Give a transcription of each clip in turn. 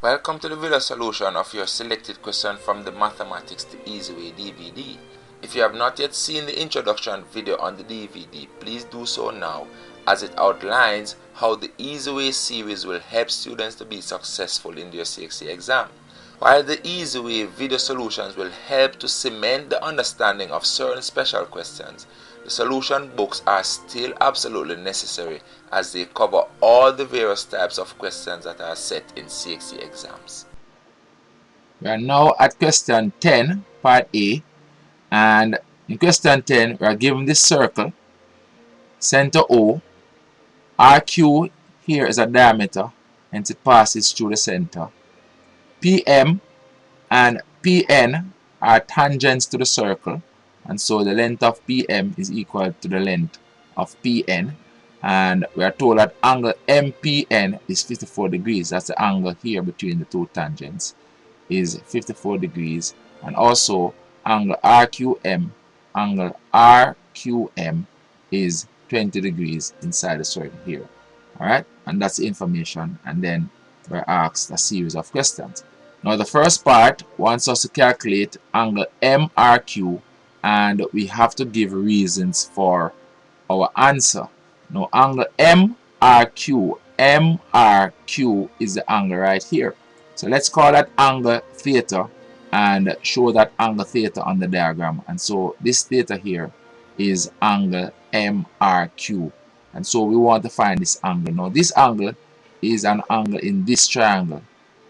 Welcome to the video solution of your selected question from the Mathematics the Easy Way DVD. If you have not yet seen the introduction video on the DVD, please do so now, as it outlines how the Easy Way series will help students to be successful in their CXC exam. While the Easy Way video solutions will help to cement the understanding of certain special questions, the solution books are still absolutely necessary as they cover all the various types of questions that are set in CXC exams. We are now at question 10, part A, and in question 10 we are given this circle, center O, RQ here is a diameter, hence it passes through the center. PM and PN are tangents to the circle, and so the length of PM is equal to the length of PN, and we are told that angle MPN is 54 degrees. That's the angle here between the two tangents is 54 degrees, and also angle RQM is 20 degrees inside the circle here. Alright, and that's the information, and then we're asked a series of questions. Now the first part wants us to calculate angle MRQ, and we have to give reasons for our answer. Now angle MRQ is the angle right here. So let's call that angle theta and show that angle theta on the diagram. And so this theta here is angle MRQ. And so we want to find this angle. Now this angle is an angle in this triangle.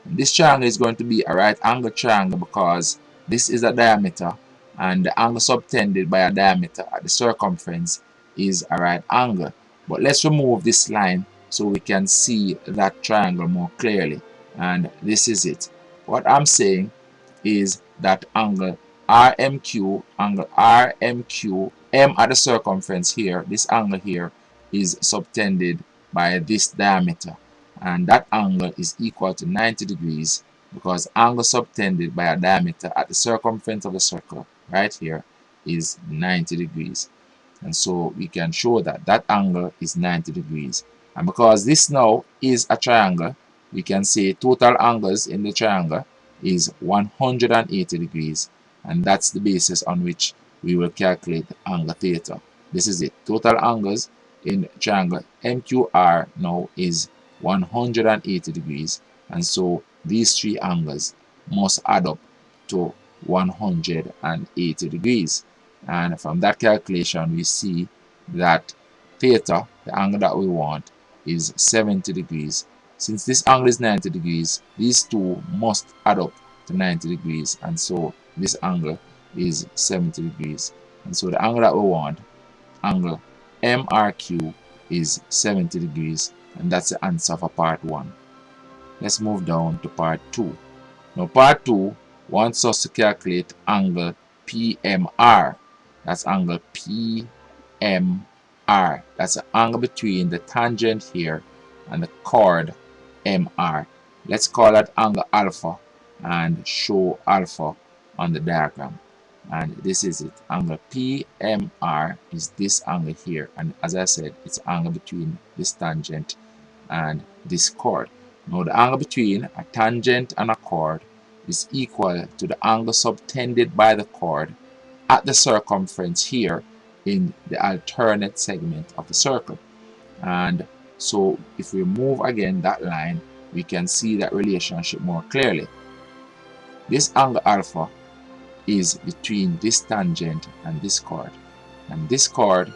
And this triangle is going to be a right angle triangle because this is a diameter, and the angle subtended by a diameter at the circumference is a right angle. But let's remove this line so we can see that triangle more clearly. And this is it. What I'm saying is that angle RMQ, M at the circumference here, this angle here is subtended by this diameter, and that angle is equal to 90 degrees because angle subtended by a diameter at the circumference of the circle right here is 90 degrees. And so we can show that that angle is 90 degrees. And because this now is a triangle, we can say total angles in the triangle is 180 degrees, and that's the basis on which we will calculate the angle theta. This is it. Total angles in triangle MQR now is 180 degrees, and so these three angles must add up to 180 degrees. And from that calculation we see that theta, the angle that we want, is 70 degrees. Since this angle is 90 degrees, these two must add up to 90 degrees, and so this angle is 70 degrees. And so the angle that we want, angle MRQ, is 70 degrees, and that's the answer for part 1. Let's move down to part 2. Now part 2 wants us to calculate angle PMR. That's angle PMR. That's the angle between the tangent here and the chord MR. Let's call that angle alpha and show alpha on the diagram. And this is it. Angle PMR is this angle here, and as I said, it's the angle between this tangent and this chord. Now the angle between a tangent and a chord is equal to the angle subtended by the chord at the circumference here in the alternate segment of the circle. And so if we move again that line, we can see that relationship more clearly. This angle alpha is between this tangent and this chord, and this chord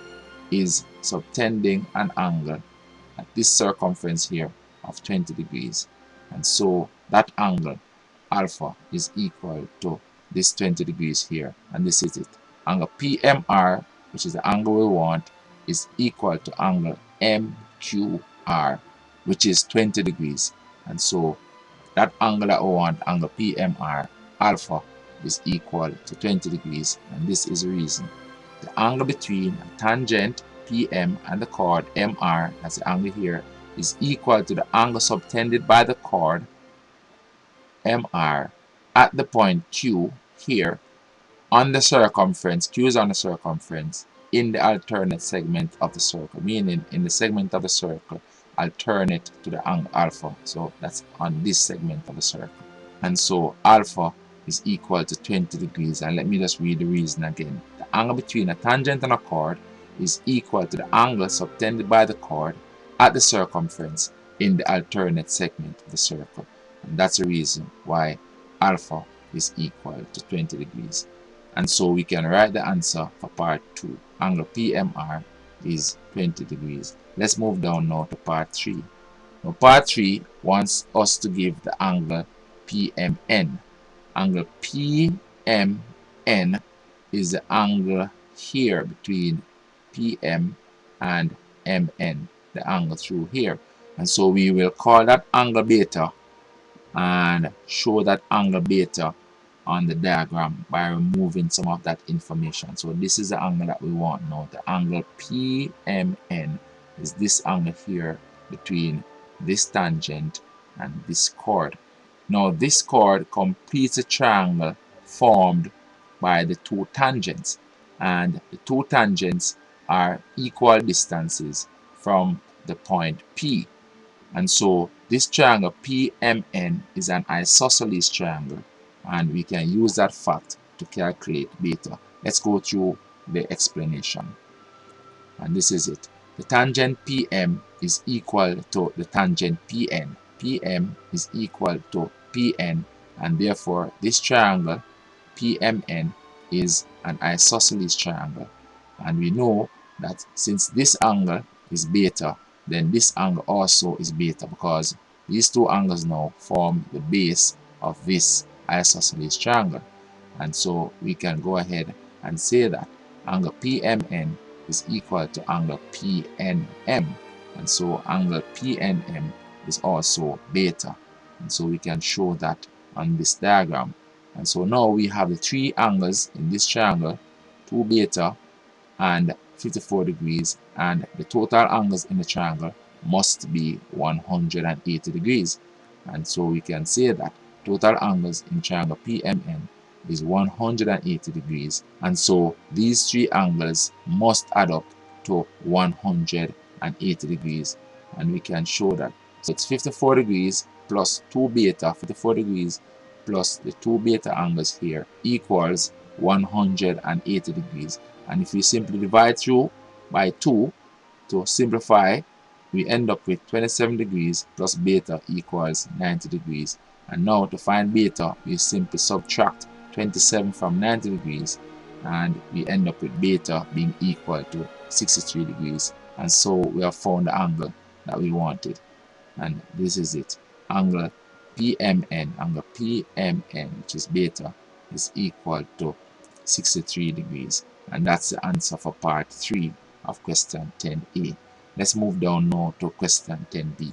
is subtending an angle at this circumference here of 20 degrees, and so that angle alpha is equal to this 20 degrees here, and this is it. Angle PMR, which is the angle we want, is equal to angle MQR, which is 20 degrees, and so that angle that we want, angle PMR alpha, is equal to 20 degrees, and this is the reason. The angle between a tangent PM and the chord MR, that's the angle here, is equal to the angle subtended by the chord MR at the point Q here on the circumference. Q is on the circumference in the alternate segment of the circle, meaning in the segment of the circle alternate to the angle alpha. So that's on this segment of the circle. And so alpha is equal to 20 degrees. And let me just read the reason again. The angle between a tangent and a chord is equal to the angle subtended by the chord at the circumference in the alternate segment of the circle. And that's the reason why alpha is equal to 20 degrees. And so we can write the answer for part 2. Angle PMR is 20 degrees. Let's move down now to part 3. Now part 3 wants us to give the angle PMN. Angle PMN is the angle here between PM and MN, the angle through here. And so we will call that angle beta and show that angle beta on the diagram by removing some of that information. So this is the angle that we want now. The angle PMN is this angle here between this tangent and this chord. Now this chord completes a triangle formed by the two tangents, and the two tangents are equal distances from the point P. And so this triangle PMN is an isosceles triangle, and we can use that fact to calculate beta. Let's go through the explanation. And this is it. The tangent PM is equal to the tangent PN. PM is equal to PN, and therefore this triangle PMN is an isosceles triangle. And we know that since this angle is beta, then this angle also is beta, because these two angles now form the base of this isosceles triangle. And so we can go ahead and say that angle PMN is equal to angle PNM. And so angle PNM is also beta. And so we can show that on this diagram. And so now we have the three angles in this triangle, 2 beta and 54 degrees, and the total angles in the triangle must be 180 degrees. And so we can say that total angles in triangle PMN is 180 degrees, and so these three angles must add up to 180 degrees, and we can show that. So it's 54 degrees plus 2 beta, 54 degrees plus the 2 beta angles here equals 180 degrees. And if we simply divide through by 2 to simplify, we end up with 27 degrees plus beta equals 90 degrees. And now to find beta, we simply subtract 27 from 90 degrees, and we end up with beta being equal to 63 degrees. And so we have found the angle that we wanted. And this is it. Angle PMN, which is beta, is equal to 63 degrees. And that's the answer for part 3 of question 10A. Let's move down now to question 10B.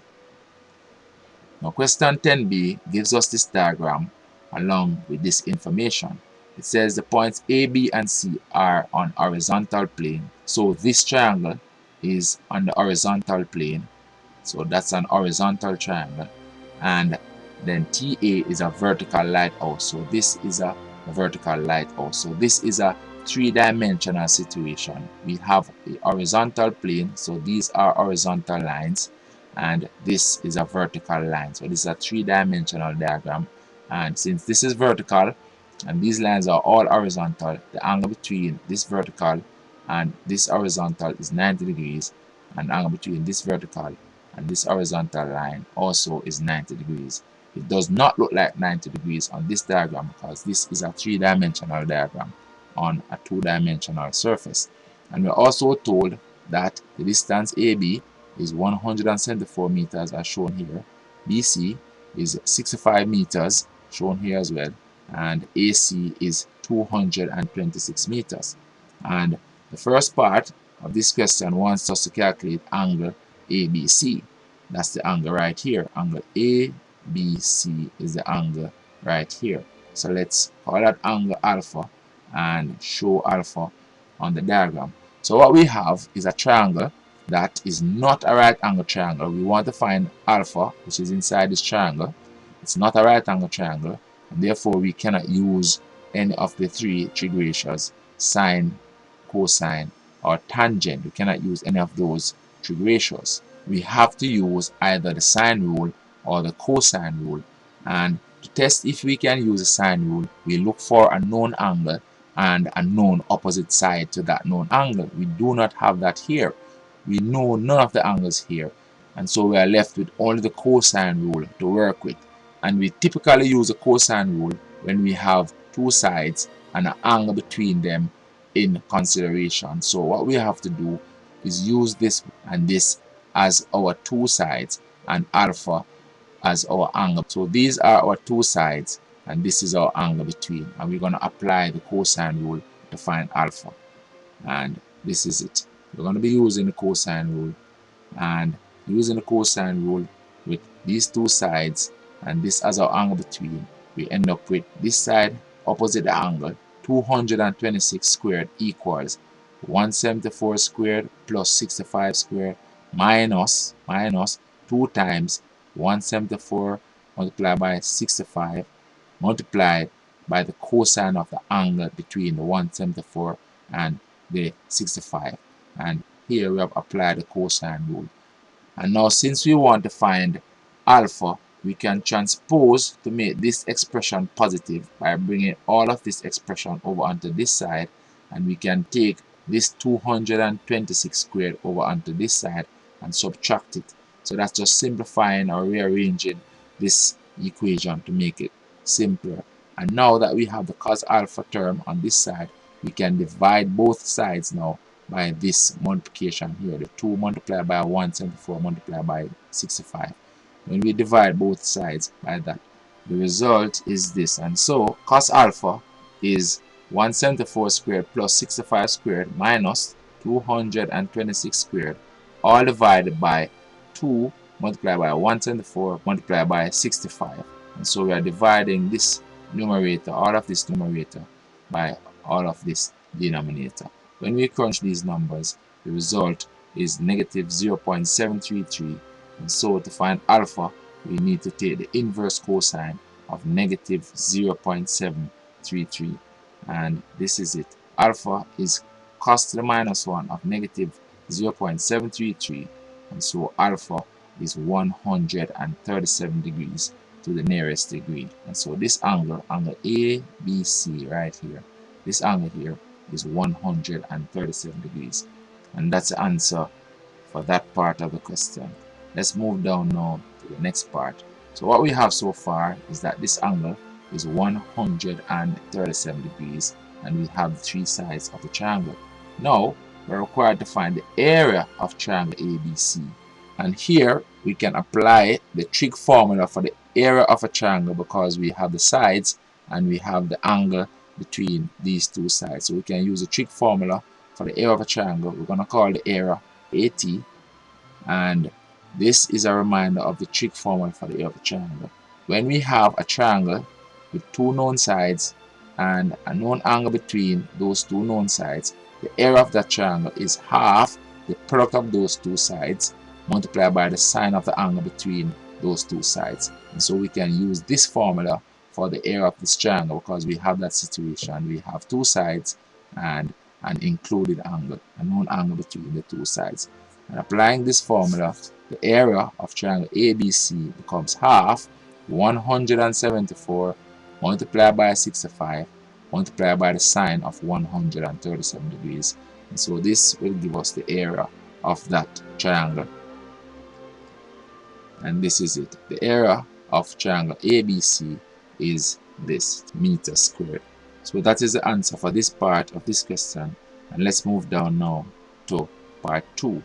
Now question 10B gives us this diagram along with this information. It says the points A, B, and C are on horizontal plane. So this triangle is on the horizontal plane. So that's an horizontal triangle. And then TA is a vertical lighthouse. So this is a vertical lighthouse. So this is a three-dimensional situation. We have a horizontal plane. So these are horizontal lines. And this is a vertical line. So this is a three-dimensional diagram. And since this is vertical and these lines are all horizontal, the angle between this vertical and this horizontal is 90 degrees. And the angle between this vertical and this horizontal line also is 90 degrees. It does not look like 90 degrees on this diagram because this is a three-dimensional diagram on a two-dimensional surface. And we're also told that the distance AB is 174 meters as shown here. BC is 65 meters shown here as well. And AC is 226 meters. And the first part of this question wants us to calculate angle ABC. That's the angle right here. Angle ABC is the angle right here. So let's call that angle alpha and show alpha on the diagram. So what we have is a triangle that is not a right angle triangle. We want to find alpha, which is inside this triangle. It's not a right angle triangle, and therefore we cannot use any of the three trig ratios, sine, cosine, or tangent. We cannot use any of those trig ratios. we have to use either the sine rule or the cosine rule. And to test if we can use the sine rule, we look for a known angle and a known opposite side to that known angle. We do not have that here. We know none of the angles here, and so we are left with only the cosine rule to work with. And we typically use the cosine rule when we have two sides and an angle between them in consideration. So what we have to do is use this and this as our two sides and alpha as our angle. So these are our two sides and this is our angle between, and we're going to apply the cosine rule to find alpha, and this is it. We're going to be using the cosine rule, and using the cosine rule with these two sides and this as our angle between, we end up with this side opposite the angle. 226 squared equals 174 squared plus 65 squared minus 2 times 174 multiplied by 65 multiplied by the cosine of the angle between the 174 and the 65. And here we have applied the cosine rule. And now since we want to find alpha, we can transpose to make this expression positive by bringing all of this expression over onto this side, and we can take this 226 squared over onto this side and subtract it. So that's just simplifying or rearranging this equation to make it simpler. And now that we have the cos alpha term on this side, we can divide both sides now by this multiplication here, the 2 multiplied by 174 multiplied by 65. When we divide both sides by that, the result is this. And so cos alpha is 174 squared plus 65 squared minus 226 squared, all divided by 2 multiplied by 174 multiplied by 65. And so we are dividing this numerator, all of this numerator, by all of this denominator. When we crunch these numbers, the result is negative 0.733, and so to find alpha, we need to take the inverse cosine of negative 0.733, and this is it. Alpha is cos to the minus 1 of negative 0.733, and so alpha is 137 degrees to the nearest degree. And so this angle ABC right here, this angle here is 137 degrees, and that's the answer for that part of the question. Let's move down now to the next part. So what we have so far is that this angle is 137 degrees, and we have the three sides of the triangle. Now we're required to find the area of triangle ABC, and here we can apply the trig formula for the area of a triangle because we have the sides and we have the angle between these two sides. So we can use the trig formula for the area of a triangle. We're going to call the area AT, and this is a reminder of the trig formula for the area of a triangle. When we have a triangle with two known sides and a known angle between those two known sides, the area of that triangle is half the product of those two sides multiplied by the sine of the angle between those two sides. And so we can use this formula for the area of this triangle because we have that situation. We have two sides and an included angle, a known angle between the two sides. And applying this formula, the area of triangle ABC becomes half 174 multiplied by 65 multiplied by the sine of 137 degrees. And so this will give us the area of that triangle. And this is it. The area of triangle ABC is this meter squared. So that is the answer for this part of this question. And let's move down now to part 2.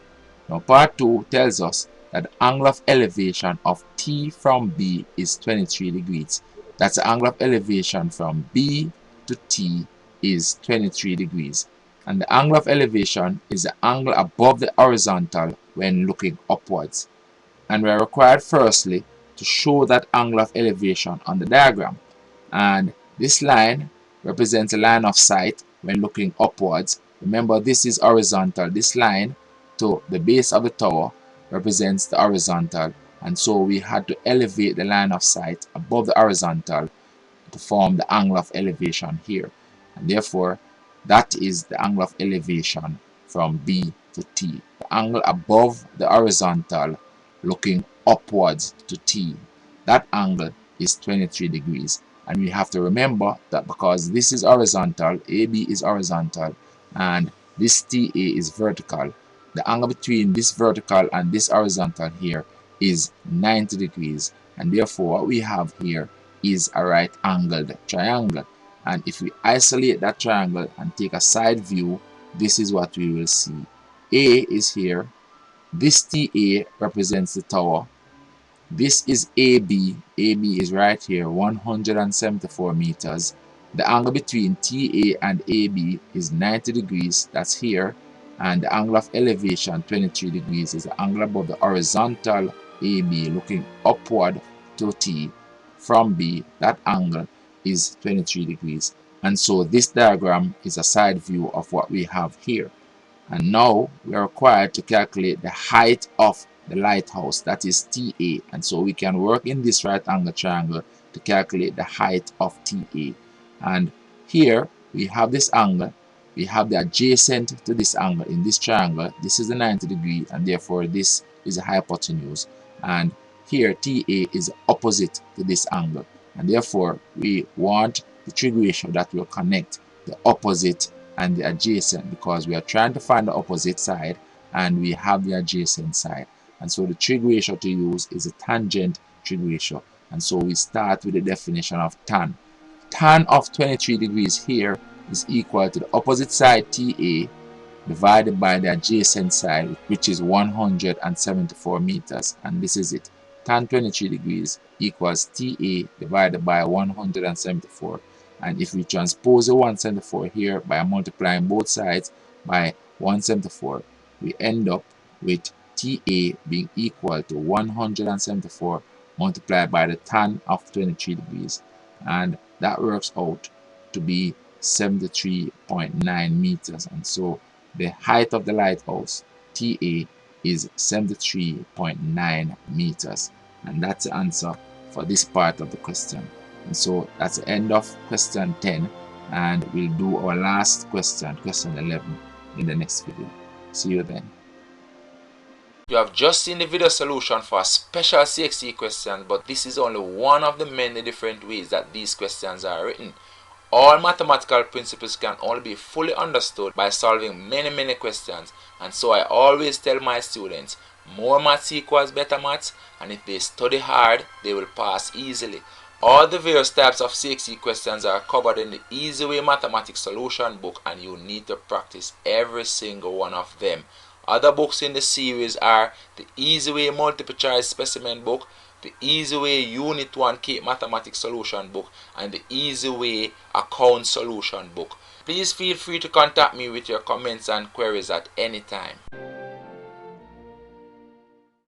Now part 2 tells us that the angle of elevation of T from B is 23 degrees. That's the angle of elevation from B to T is 23 degrees. And the angle of elevation is the angle above the horizontal when looking upwards. And we are required firstly to show that angle of elevation on the diagram. And this line represents a line of sight when looking upwards. Remember, this is horizontal. This line to the base of the tower represents the horizontal, and so we had to elevate the line of sight above the horizontal to form the angle of elevation here, and therefore that is the angle of elevation from B to T. The angle above the horizontal looking upwards to T. That angle is 23 degrees. And we have to remember that because this is horizontal, AB is horizontal, and this TA is vertical, the angle between this vertical and this horizontal here is 90 degrees. And therefore, what we have here is a right angled triangle. And if we isolate that triangle and take a side view, this is what we will see. A is here. This TA represents the tower. This is AB. AB is right here, 174 meters. The angle between TA and AB is 90 degrees. That's here. And the angle of elevation, 23 degrees, is the angle above the horizontal AB looking upward to T from B. That angle is 23 degrees. And so this diagram is a side view of what we have here. And now we are required to calculate the height of the lighthouse, that is TA. And so we can work in this right angle triangle to calculate the height of TA. And here we have this angle, we have the adjacent to this angle in this triangle. This is the 90 degree, and therefore this is a hypotenuse. And here TA is opposite to this angle, and therefore we want the trig ratio that will connect the opposite and the adjacent, because we are trying to find the opposite side and we have the adjacent side. And so the trig ratio to use is a tangent trig ratio. And so we start with the definition of tan. Tan of 23 degrees here is equal to the opposite side TA divided by the adjacent side, which is 174 meters. And this is it. Tan 23 degrees equals TA divided by 174. And if we transpose the 174 here by multiplying both sides by 174, we end up with TA being equal to 174 multiplied by the tan of 23 degrees. And that works out to be 73.9 meters. And so the height of the lighthouse, TA, is 73.9 meters. And that's the answer for this part of the question. And so that's the end of question 10, and we'll do our last question, question 11, in the next video. See you then. You have just seen the video solution for a special CXC question, but this is only one of the many different ways that these questions are written. All mathematical principles can only be fully understood by solving many questions, and so I always tell my students, more maths equals better maths, and if they study hard, they will pass easily. All the various types of CXC questions are covered in the Easy Way Mathematics Solution book, and you need to practice every single one of them. Other books in the series are the Easy Way Multiple Choice Specimen book, the Easy Way Unit 1 Cape Mathematics Solution book, and the Easy Way Account Solution book. Please feel free to contact me with your comments and queries at any time.